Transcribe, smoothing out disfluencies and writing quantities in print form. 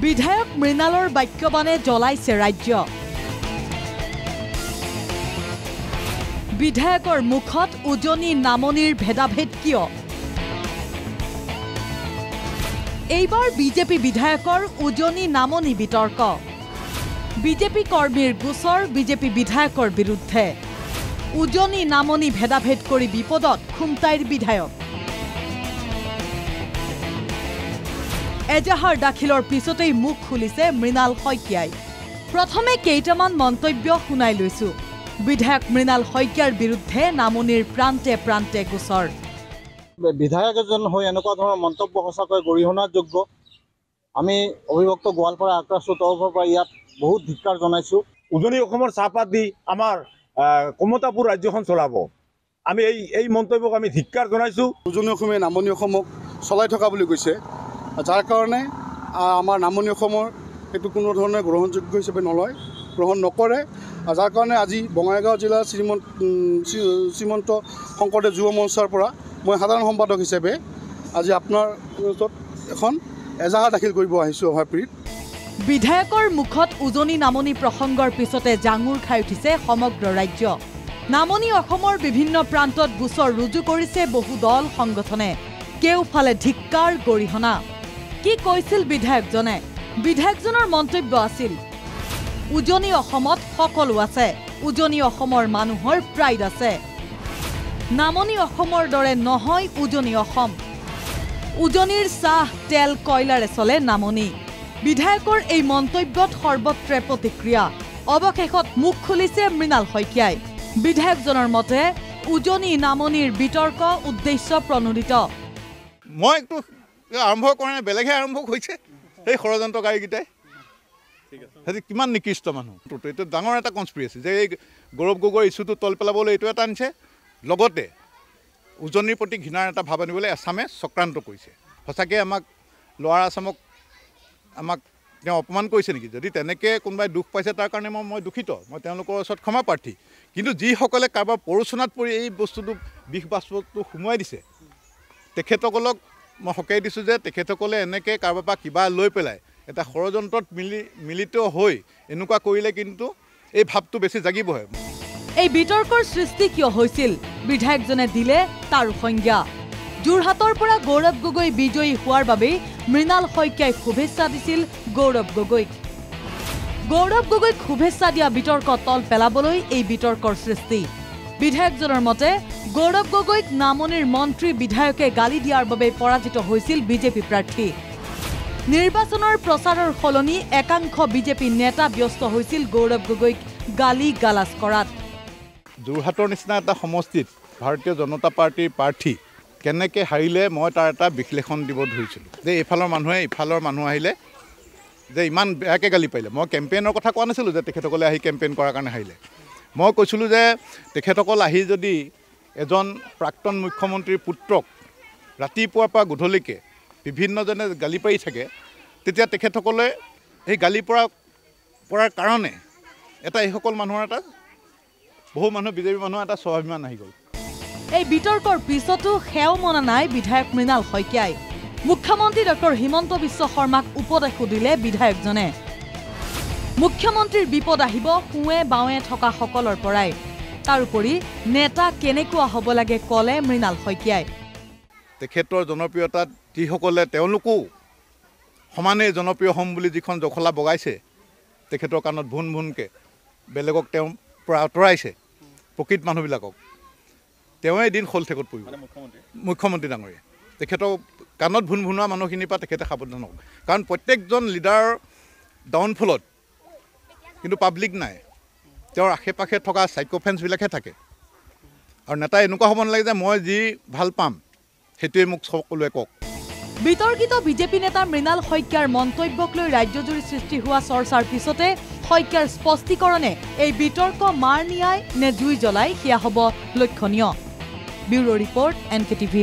বিধায়ক মৃণালৰ বাক্যবাণে জ্বলাইছে ৰাজ্য। বিধায়কৰ মুখত উজনি নামনিৰ ভেদাভেদ কিয়? এইবাৰ বিজেপি বিধায়কৰ উজনি নামনি বিতৰ্ক। বিজেপি কৰ্মীৰ গোচৰ বিজেপি বিধায়কৰ বিৰুদ্ধে। উজনি নামনি ভেদাভেদ কৰি বিপদত খুমটাইৰ বিধায়ক। এজাহাৰ দাখিলৰ পিছতেই মুখ খুলিছে মৃণাল শইকীয়াই। প্ৰথমে কেইটামান মন্তব্য শুনাই লৈছো। বিধায়ক মৃণাল শইকীয়াৰ বিৰুদ্ধে নামনিৰ প্ৰান্তে প্ৰান্তে গোচৰ। বিধায়ক এজন হৈ এনেকুৱা ধৰণৰ মন্তব্য সঁচাকৈ গৰিহণাযোগ্য। আমি অভিভক্ত গোৱালপাৰা আক্ৰাছৰ তৰফৰ পৰা ইয়াত বহুত ধিক্কাৰ জনাইছোঁ। উজনি অসমৰ চাহপাত দি আমাৰ কমতাপুৰ ৰাজ্যখন চলাব, আমি এই মন্তব্যক আমি ধিক্কাৰ জনাইছোঁ। উজনি অসমে নামনি অসমক চলাই থকা বুলি কৈছে, যাৰ কাৰণে আমাৰ নামনি অসমৰ সেইটো কোনো ধৰণে গ্ৰহণযোগ্য হিচাপে গ্ৰহণ নকৰে। যাৰ কাৰণে আজি বঙাইগাঁও জিলাৰ শ্ৰীমন্ত শংকৰদেৱ যুৱ মঞ্চৰ পৰা মই সাধাৰণ সম্পাদক হিচাপে আজি আপোনাৰ ওচৰত এখন এজাহাৰ দাখিল কৰিব আহিছোঁ সভাপতিত। বিধায়কৰ মুখত উজনি নামনি প্ৰসংগৰ পিছতে জাঙুৰ খাই উঠিছে সমগ্ৰ ৰাজ্য। নামনি অসমৰ বিভিন্ন প্ৰান্তত গোচৰ ৰুজু কৰিছে বহু দল সংগঠনে। কেওফালে ধিক্কাৰ গৰিহণা। কি কৈছিল বিধায়কজনে? বিধায়কজনৰ মন্তব্য আছিল, উজনি অসমত সকলো আছে, উজনি অসমৰ মানুহৰ প্ৰাইড আছে। নামনি অসমৰ দৰে নহয় উজনি অসম। উজনিৰ চাহ তেল কয়লাৰে চলে নামনি। বিধায়কৰ এই মন্তব্যত সৰ্বত্ৰে প্ৰতিক্ৰিয়া। অৱশেষত মুখ খুলিছে মৃণাল শইকীয়াই। বিধায়কজনৰ মতে উজনি নামনিৰ বিতৰ্ক উদ্দেশ্য প্ৰণোদিত। মই একটু আৰম্ভ কৰা নাই, বেলেগহে আৰম্ভ হৈছে সেই ষড়যন্ত্ৰকাৰীকেইটাই। সিহঁতি কিমান নিকৃষ্ট মানুহ। এইটো ডাঙৰ এটা কনস্পিৰেচি যে এই গৌৰৱ গগৈৰ ইছ্যুটো তল পেলাবলৈ এইটো এটা আনিছে, লগতে উজনিৰ প্ৰতি ঘৃণাৰ এটা ভাৱ আনিবলৈ আছামে চক্ৰান্ত কৰিছে। সঁচাকৈ লোৱাৰ আছামক তেওঁ অপমান কৰিছে নেকি? যদি তেনেকৈ কোনোবাই দুখ পাইছে তাৰ কাৰণে মই দুখিত, মই তেওঁলোকৰ ওচৰত ক্ষমা প্ৰাৰ্থী। কিন্তু যিসকলে কাৰোবাৰ প্ৰৰোচনাত পৰি এই বস্তুটো বিষ বাষ্পটো সুমুৱাই দিছে, তেখেতসকলক মই সকাই দিছোঁ যে তেখেতসকলে এনেকৈ কাৰোবাৰ পৰা কিবা লৈ পেলাই এটা ষড়যন্ত্ৰত মিলিত হৈ এনেকুৱা কৰিলে কিন্তু এই ভাৱটো বেছি জাগিবহে। এই বিতৰ্কৰ সৃষ্টি কিয় হৈছিল? বিধায়কজনে দিলে তাৰ সংজ্ঞা। যোৰহাটৰ পৰা গৌৰৱ গগৈ বিজয়ী হোৱাৰ বাবেই মৃণাল শইকীয়াই শুভেচ্ছা দিছিল গৌৰৱ গগৈক। গৌৰৱ গগৈক শুভেচ্ছা দিয়া বিতৰ্ক তল পেলাবলৈ এই বিতৰ্কৰ সৃষ্টি। বিধায়কজনৰ মতে গৌৰৱ গগৈক নামনিৰ মন্ত্ৰী বিধায়কে গালি দিয়াৰ বাবে পৰাজিত হৈছিল বিজেপি প্ৰাৰ্থী। নিৰ্বাচনৰ প্ৰচাৰৰ সলনি একাংশ বিজেপি নেতা ব্যস্ত হৈছিল গৌৰৱ গগৈক গালি গালাজ কৰাত। যোৰহাটৰ নিচিনা এটা সমষ্টিত ভাৰতীয় জনতা পাৰ্টীৰ প্ৰাৰ্থী কেনেকৈ হাৰিলে মই তাৰ এটা বিশ্লেষণ দিব ধৰিছিলোঁ। যে এইফালৰ মানুহে ইফালৰ মানুহ আহিলে যে ইমান বেয়াকৈ গালি পাৰিলে। মই কেম্পেইনৰ কথা কোৱা নাছিলোঁ যে তেখেতসকলে আহি কেম্পেইন কৰাৰ কাৰণে হাৰিলে। মই কৈছিলোঁ যে তেখেতসকল আহি যদি এজন প্ৰাক্তন মুখ্যমন্ত্ৰীৰ পুত্ৰক ৰাতিপুৱাৰ পৰা গধূলিকৈ বিভিন্নজনে গালি পাৰি থাকে, তেতিয়া তেখেতসকলে সেই গালি পৰাৰ কাৰণে এইসকল মানুহৰ বহু মানুহ বিজেপি মানুহৰ এটা স্বাভিমান আহি গ'ল। এই বিতৰ্কৰ পিছতো সেও মনা নাই বিধায়ক মৃণাল শইকীয়াই। মুখ্যমন্ত্ৰী ডক্টৰ হিমন্ত বিশ্ব শৰ্মাক উপদেশো দিলে বিধায়কজনে। মুখ্যমন্ত্ৰীৰ বিপদ আহিব সোঁৱে বাৱে থকা সকলৰ পৰাই। তাৰোপৰি নেতা কেনেকুৱা হ'ব লাগে ক'লে মৃণাল শইকীয়াই। তেখেতৰ জনপ্ৰিয়তাত যিসকলে তেওঁলোকো সমানেই জনপ্ৰিয় হ'ম বুলি যিখন জখলা বগাইছে, তেখেতৰ কাণত ভুন ভুনকৈ বেলেগক তেওঁ পৰা আঁতৰাইছে, প্ৰকৃত মানুহবিলাকক তেওঁ এদিন শলঠেকত পৰিব। মুখ্যমন্ত্ৰী ডাঙৰীয়া তেখেতৰ কাণত ভুন ভুনোৱা মানুহখিনিৰ পৰা তেখেতে সাৱধান হওক। কাৰণ প্ৰত্যেকজন লিডাৰৰ ডাউনফলত কিন্তু পাব্লিক নাই, তেওঁৰ আশে পাশে থকা চাইক'ফেন্সবিলাকহে থাকে। আৰু নেতা এনেকুৱা হ'ব নালাগে যে মই যি ভাল পাম সেইটোৱে মোক সকলোৱে কওক। বিতৰ্কিত বিজেপি নেতা মৃণাল শইকীয়াৰ মন্তব্যক লৈ ৰাজ্যজুৰি সৃষ্টি হোৱা চৰ্চাৰ পিছতে শইকীয়াৰ স্পষ্টীকৰণে এই বিতৰ্ক মাৰ নিয়াই নে জুই জ্বলাই সেয়া হ'ব লক্ষণীয়। Bureau report NKTV+।